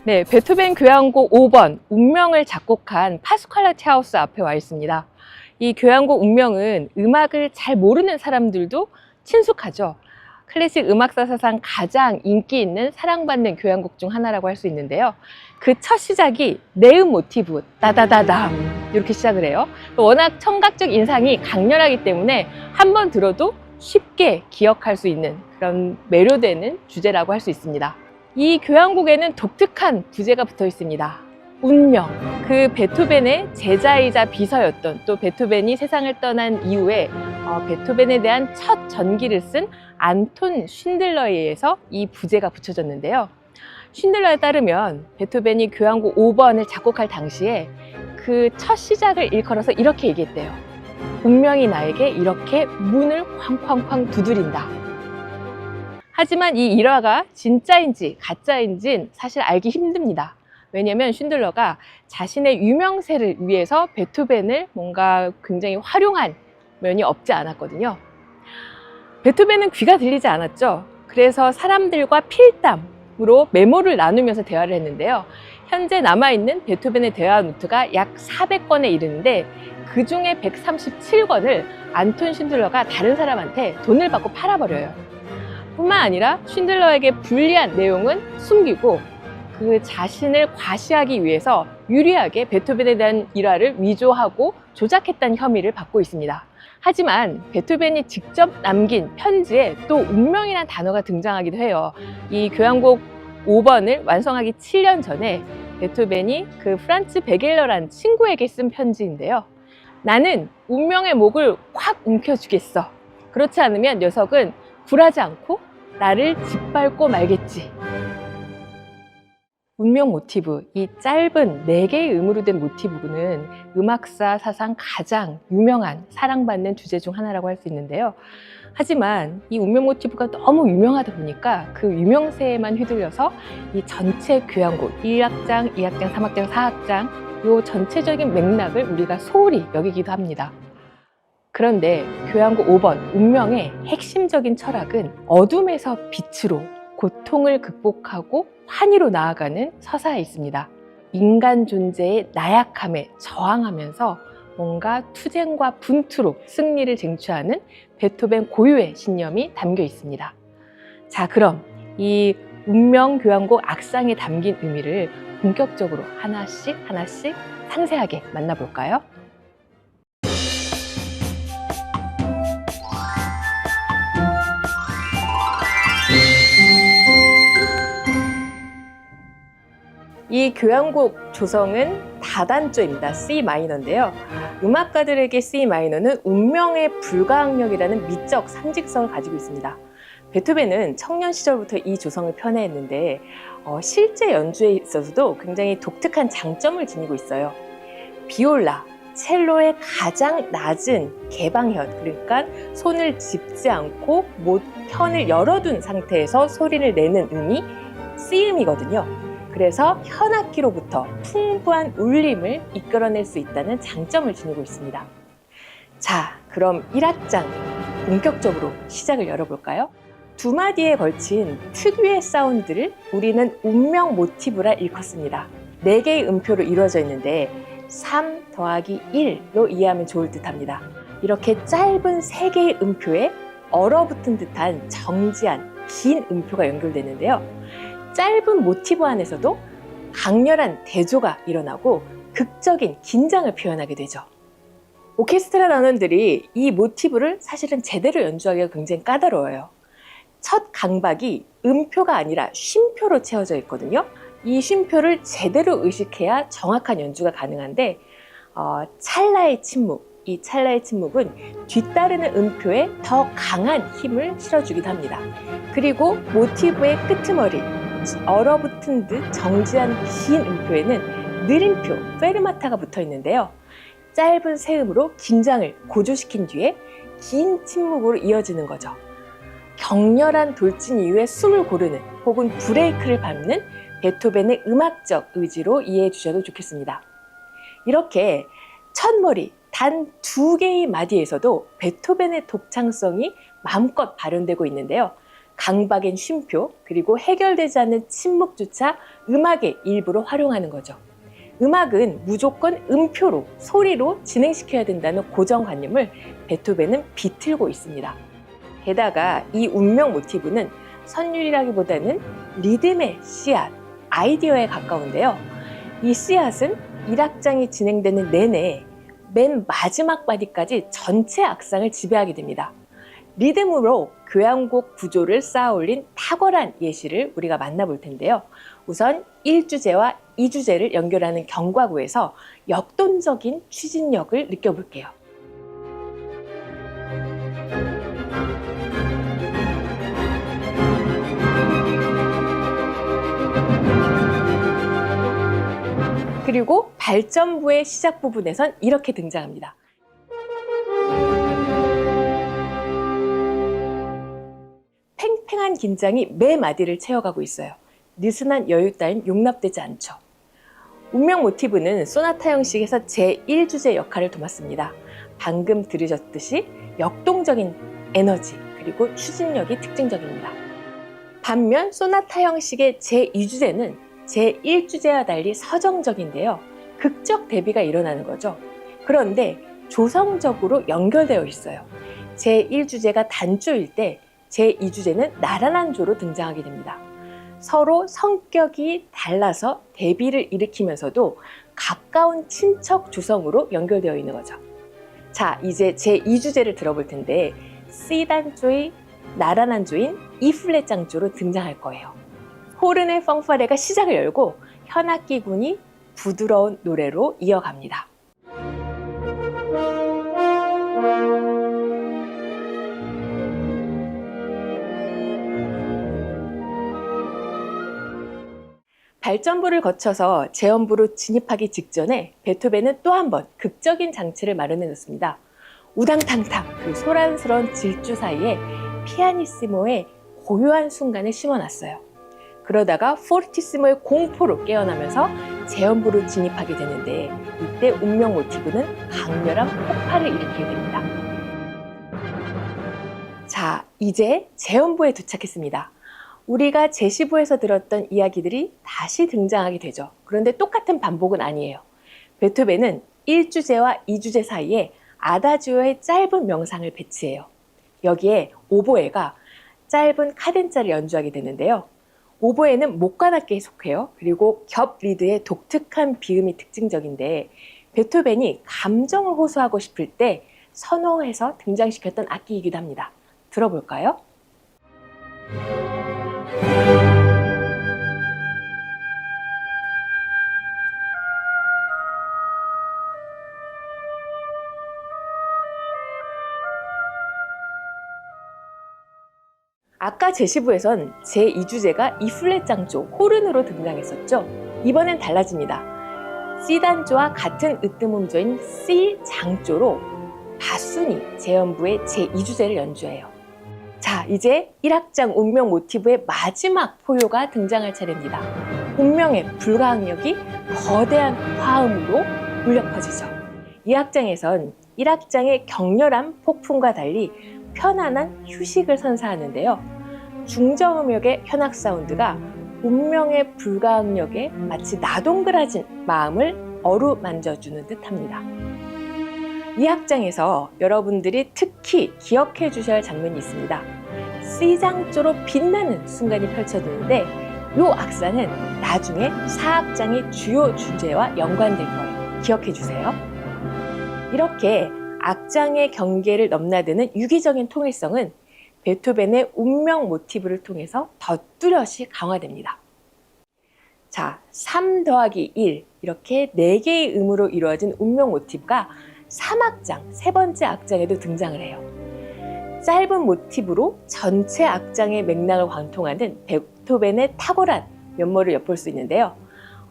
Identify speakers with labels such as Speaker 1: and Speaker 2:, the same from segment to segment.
Speaker 1: 네, 베토벤 교향곡 5번 운명을 작곡한 파스칼라티 하우스 앞에 와 있습니다. 이 교향곡 운명은 음악을 잘 모르는 사람들도 친숙하죠. 클래식 음악사 사상 가장 인기 있는 사랑받는 교향곡 중 하나라고 할 수 있는데요. 그 첫 시작이 네음 모티브 따다다담 이렇게 시작을 해요. 워낙 청각적 인상이 강렬하기 때문에 한 번 들어도 쉽게 기억할 수 있는 그런 매료되는 주제라고 할 수 있습니다. 이 교향곡에는 독특한 부제가 붙어 있습니다. 운명. 그 베토벤의 제자이자 비서였던, 또 베토벤이 세상을 떠난 이후에 베토벤에 대한 첫 전기를 쓴 안톤 쉰들러에 의해서 이 부제가 붙여졌는데요. 쉰들러에 따르면 베토벤이 교향곡 5번을 작곡할 당시에 그 첫 시작을 일컬어서 이렇게 얘기했대요. 운명이 나에게 이렇게 문을 쾅쾅쾅 두드린다. 하지만 이 일화가 진짜인지 가짜인지는 사실 알기 힘듭니다. 왜냐하면 쉰들러가 자신의 유명세를 위해서 베토벤을 뭔가 굉장히 활용한 면이 없지 않았거든요. 베토벤은 귀가 들리지 않았죠. 그래서 사람들과 필담으로 메모를 나누면서 대화를 했는데요. 현재 남아있는 베토벤의 대화 노트가 약 400권에 이르는데 그 중에 137권을 안톤 쉰들러가 다른 사람한테 돈을 받고 팔아버려요. 뿐만 아니라 쉰들러에게 불리한 내용은 숨기고 그 자신을 과시하기 위해서 유리하게 베토벤에 대한 일화를 위조하고 조작했다는 혐의를 받고 있습니다. 하지만 베토벤이 직접 남긴 편지에 또 운명이라는 단어가 등장하기도 해요. 이 교향곡 5번을 완성하기 7년 전에 베토벤이 그 프란츠 베겔러라는 친구에게 쓴 편지인데요. 나는 운명의 목을 확 움켜쥐겠어. 그렇지 않으면 녀석은 굴하지 않고 나를 짓밟고 말겠지. 운명 모티브, 이 짧은 4개의 음으로 된 모티브는 음악사 사상 가장 유명한 사랑받는 주제 중 하나라고 할 수 있는데요. 하지만 이 운명 모티브가 너무 유명하다 보니까 그 유명세에만 휘둘려서 이 전체 교향곡 1악장, 2악장, 3악장, 4악장 요 전체적인 맥락을 우리가 소홀히 여기기도 합니다. 그런데 교향곡 5번 운명의 핵심적인 철학은 어둠에서 빛으로 고통을 극복하고 환희로 나아가는 서사에 있습니다. 인간 존재의 나약함에 저항하면서 뭔가 투쟁과 분투로 승리를 쟁취하는 베토벤 고유의 신념이 담겨 있습니다. 자, 그럼 이 운명 교향곡 악상에 담긴 의미를 본격적으로 하나씩 상세하게 만나볼까요? 이 교향곡 조성은 다단조입니다. C 마이너인데요. 음악가들에게 C 마이너는 운명의 불가항력이라는 미적 상징성을 가지고 있습니다. 베토벤은 청년 시절부터 이 조성을 편애했는데 실제 연주에 있어서도 굉장히 독특한 장점을 지니고 있어요. 비올라, 첼로의 가장 낮은 개방현, 그러니까 손을 짚지 않고 현을 열어둔 상태에서 소리를 내는 음이 C음이거든요. 그래서 현악기로부터 풍부한 울림을 이끌어낼 수 있다는 장점을 지니고 있습니다. 자, 그럼 1악장 본격적으로 시작을 열어볼까요? 두 마디에 걸친 특유의 사운드를 우리는 운명 모티브라 일컫습니다. 4개의 음표로 이루어져 있는데 3 더하기 1로 이해하면 좋을 듯 합니다. 이렇게 짧은 3개의 음표에 얼어붙은 듯한 정지한 긴 음표가 연결되는데요. 짧은 모티브 안에서도 강렬한 대조가 일어나고 극적인 긴장을 표현하게 되죠. 오케스트라 단원들이 이 모티브를 사실은 제대로 연주하기가 굉장히 까다로워요. 첫 강박이 음표가 아니라 쉼표로 채워져 있거든요. 이 쉼표를 제대로 의식해야 정확한 연주가 가능한데 찰나의 침묵, 이 찰나의 침묵은 뒤따르는 음표에 더 강한 힘을 실어주기도 합니다. 그리고 모티브의 끄트머리, 얼어붙은 듯 정지한 긴 음표에는 느림표, 페르마타가 붙어 있는데요. 짧은 세음으로 긴장을 고조시킨 뒤에 긴 침묵으로 이어지는 거죠. 격렬한 돌진 이후에 숨을 고르는 혹은 브레이크를 밟는 베토벤의 음악적 의지로 이해해 주셔도 좋겠습니다. 이렇게 첫머리 단 2개의 마디에서도 베토벤의 독창성이 마음껏 발현되고 있는데요. 강박엔 쉼표, 그리고 해결되지 않는 침묵조차 음악의 일부로 활용하는 거죠. 음악은 무조건 음표로, 소리로 진행시켜야 된다는 고정관념을 베토벤은 비틀고 있습니다. 게다가 이 운명 모티브는 선율이라기보다는 리듬의 씨앗, 아이디어에 가까운데요. 이 씨앗은 1악장이 진행되는 내내 맨 마지막 바디까지 전체 악상을 지배하게 됩니다. 리듬으로 교향곡 구조를 쌓아 올린 탁월한 예시를 우리가 만나볼 텐데요. 우선 1주제와 2주제를 연결하는 경과구에서 역동적인 추진력을 느껴볼게요. 그리고 발전부의 시작 부분에선 이렇게 등장합니다. 팽팽한 긴장이 매 마디를 채워가고 있어요. 느슨한 여유 따윈 용납되지 않죠. 운명 모티브는 소나타 형식에서 제1주제 역할을 도맡습니다. 방금 들으셨듯이 역동적인 에너지 그리고 추진력이 특징적입니다. 반면 소나타 형식의 제2주제는 제1주제와 달리 서정적인데요. 극적 대비가 일어나는 거죠. 그런데 조성적으로 연결되어 있어요. 제1주제가 단조일 때 제2주제는 나란한 조로 등장하게 됩니다. 서로 성격이 달라서 대비를 일으키면서도 가까운 친척 조성으로 연결되어 있는 거죠. 자, 이제 제2주제를 들어볼 텐데 C단조의 나란한 조인 E플랫 장조로 등장할 거예요. 호른의 펑파레가 시작을 열고 현악기군이 부드러운 노래로 이어갑니다. 발전부를 거쳐서 재연부로 진입하기 직전에 베토벤은 또 한 번 극적인 장치를 마련해줬습니다. 우당탕탕 그 소란스러운 질주 사이에 피아니시모의 고요한 순간을 심어놨어요. 그러다가 포르티시모의 공포로 깨어나면서 재연부로 진입하게 되는데 이때 운명 모티브는 강렬한 폭발을 일으키게 됩니다. 자, 이제 재연부에 도착했습니다. 우리가 제시부에서 들었던 이야기들이 다시 등장하게 되죠. 그런데 똑같은 반복은 아니에요. 베토벤은 1주제와 2주제 사이에 아다지오의 짧은 명상을 배치해요. 여기에 오보에가 짧은 카덴자를 연주하게 되는데요. 오보에는 목관악기에 속해요. 그리고 겹 리드의 독특한 비음이 특징적인데 베토벤이 감정을 호소하고 싶을 때 선호해서 등장시켰던 악기이기도 합니다. 들어볼까요? 아까 제시부에선 제2주제가 E플랫 장조, 호른으로 등장했었죠. 이번엔 달라집니다. C단조와 같은 으뜸음조인 C 장조로 바순이 재연부의 제2주제를 연주해요. 자, 이제 1악장 운명 모티브의 마지막 포효가 등장할 차례입니다. 운명의 불가항력이 거대한 화음으로 울려 퍼지죠. 이 악장에선 1악장의 격렬한 폭풍과 달리 편안한 휴식을 선사하는데요. 중저음역의 현악 사운드가 운명의 불가항력에 마치 나동그라진 마음을 어루만져주는 듯합니다. 이 악장에서 여러분들이 특히 기억해 주셔야 할 장면이 있습니다. C장조로 빛나는 순간이 펼쳐지는데 이 악상은 나중에 4악장의 주요 주제와 연관될 거예요. 기억해 주세요. 이렇게 악장의 경계를 넘나드는 유기적인 통일성은 베토벤의 운명 모티브를 통해서 더 뚜렷이 강화됩니다. 자, 3 더하기 1 이렇게 4개의 음으로 이루어진 운명 모티브가 3악장, 세 번째 악장에도 등장을 해요. 짧은 모티브로 전체 악장의 맥락을 관통하는 베토벤의 탁월한 면모를 엿볼 수 있는데요.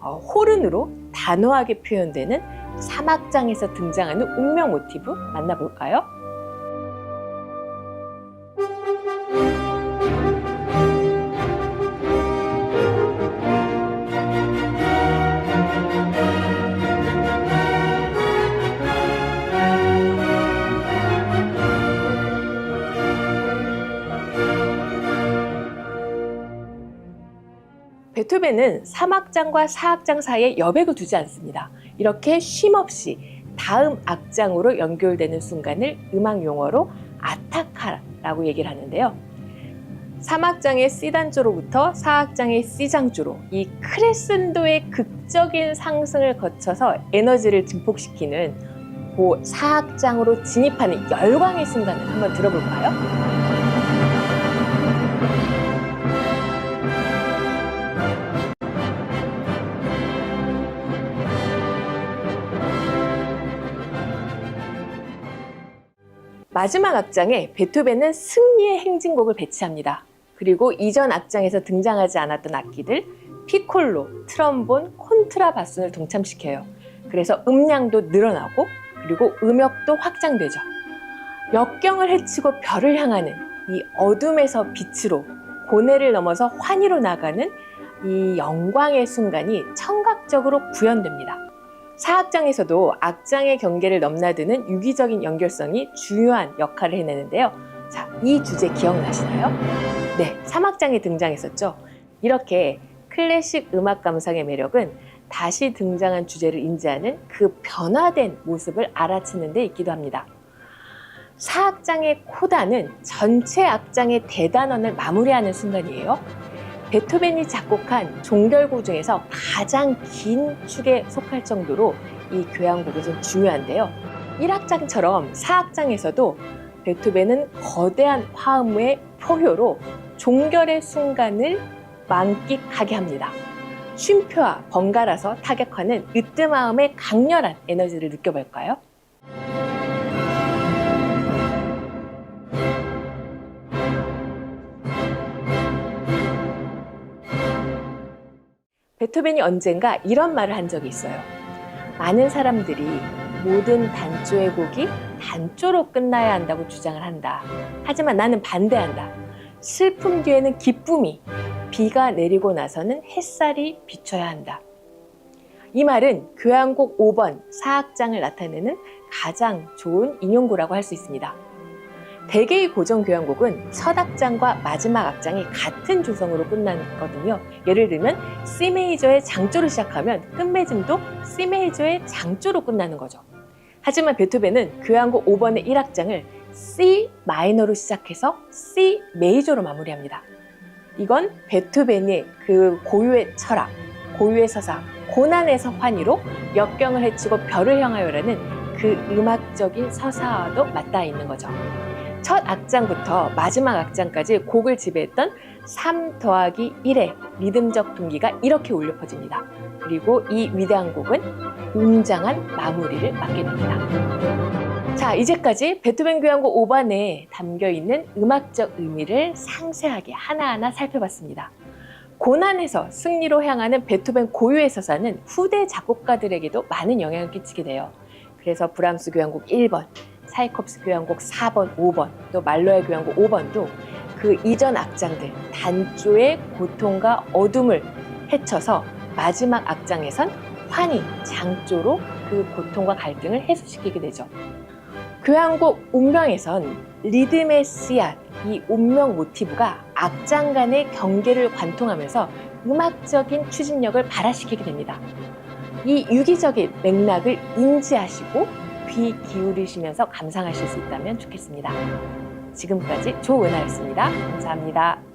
Speaker 1: 호른으로 단호하게 표현되는 3악장에서 등장하는 운명 모티브 만나볼까요? 베토벤은 3악장과 4악장 사이에 여백을 두지 않습니다. 이렇게 쉼없이 다음 악장으로 연결되는 순간을 음악 용어로 아타카라고 얘기를 하는데요. 3악장의 C단조로부터 4악장의 C장조로 이 크레센도의 극적인 상승을 거쳐서 에너지를 증폭시키는 그 4악장으로 진입하는 열광의 순간을 한번 들어볼까요? 마지막 악장에 베토벤은 승리의 행진곡을 배치합니다. 그리고 이전 악장에서 등장하지 않았던 악기들 피콜로, 트럼본, 콘트라바스를 동참시켜요. 그래서 음량도 늘어나고 그리고 음역도 확장되죠. 역경을 헤치고 별을 향하는 이 어둠에서 빛으로 고뇌를 넘어서 환희로 나가는 이 영광의 순간이 청각적으로 구현됩니다. 4악장에서도 악장의 경계를 넘나드는 유기적인 연결성이 중요한 역할을 해내는데요. 자, 이 주제 기억나시나요? 네, 3악장에 등장했었죠. 이렇게 클래식 음악 감상의 매력은 다시 등장한 주제를 인지하는 그 변화된 모습을 알아채는 데 있기도 합니다. 4악장의 코다는 전체 악장의 대단원을 마무리하는 순간이에요. 베토벤이 작곡한 종결곡 중에서 가장 긴 축에 속할 정도로 이 교향곡이 좀 중요한데요. 1악장처럼 4악장에서도 베토벤은 거대한 화음의 포효로 종결의 순간을 만끽하게 합니다. 쉼표와 번갈아서 타격하는 으뜸마음의 강렬한 에너지를 느껴볼까요? 베토벤이 언젠가 이런 말을 한 적이 있어요. 많은 사람들이 모든 단조의 곡이 단조로 끝나야 한다고 주장을 한다. 하지만 나는 반대한다. 슬픔 뒤에는 기쁨이, 비가 내리고 나서는 햇살이 비춰야 한다. 이 말은 교향곡 5번 4악장을 나타내는 가장 좋은 인용구라고 할 수 있습니다. 대개의 고전 교향곡은 첫 악장과 마지막 악장이 같은 조성으로 끝나거든요. 예를 들면 C 메이저의 장조로 시작하면 끝맺음도 C 메이저의 장조로 끝나는 거죠. 하지만 베토벤은 교향곡 5번의 1악장을 C 마이너로 시작해서 C 메이저로 마무리합니다. 이건 베토벤의 그 고유의 철학, 고유의 서사, 고난에서 환희로 역경을 헤치고 별을 향하여라는 그 음악적인 서사와도 맞닿아 있는 거죠. 첫 악장부터 마지막 악장까지 곡을 지배했던 3 더하기 1의 리듬적 동기가 이렇게 울려 퍼집니다. 그리고 이 위대한 곡은 웅장한 마무리를 맞게 됩니다. 자, 이제까지 베토벤 교향곡 5번에 담겨있는 음악적 의미를 상세하게 하나하나 살펴봤습니다. 고난에서 승리로 향하는 베토벤 고유의 서사는 후대 작곡가들에게도 많은 영향을 끼치게 돼요. 그래서 브람스 교향곡 1번, 차이콥스 교향곡 4번, 5번, 또 말로의 교향곡 5번도 그 이전 악장들, 단조의 고통과 어둠을 헤쳐서 마지막 악장에선 환희, 장조로 그 고통과 갈등을 해소시키게 되죠. 교향곡 운명에선 리듬의 씨앗, 이 운명 모티브가 악장 간의 경계를 관통하면서 음악적인 추진력을 발화시키게 됩니다. 이 유기적인 맥락을 인지하시고 귀 기울이시면서 감상하실 수 있다면 좋겠습니다. 지금까지 조은하였습니다. 감사합니다.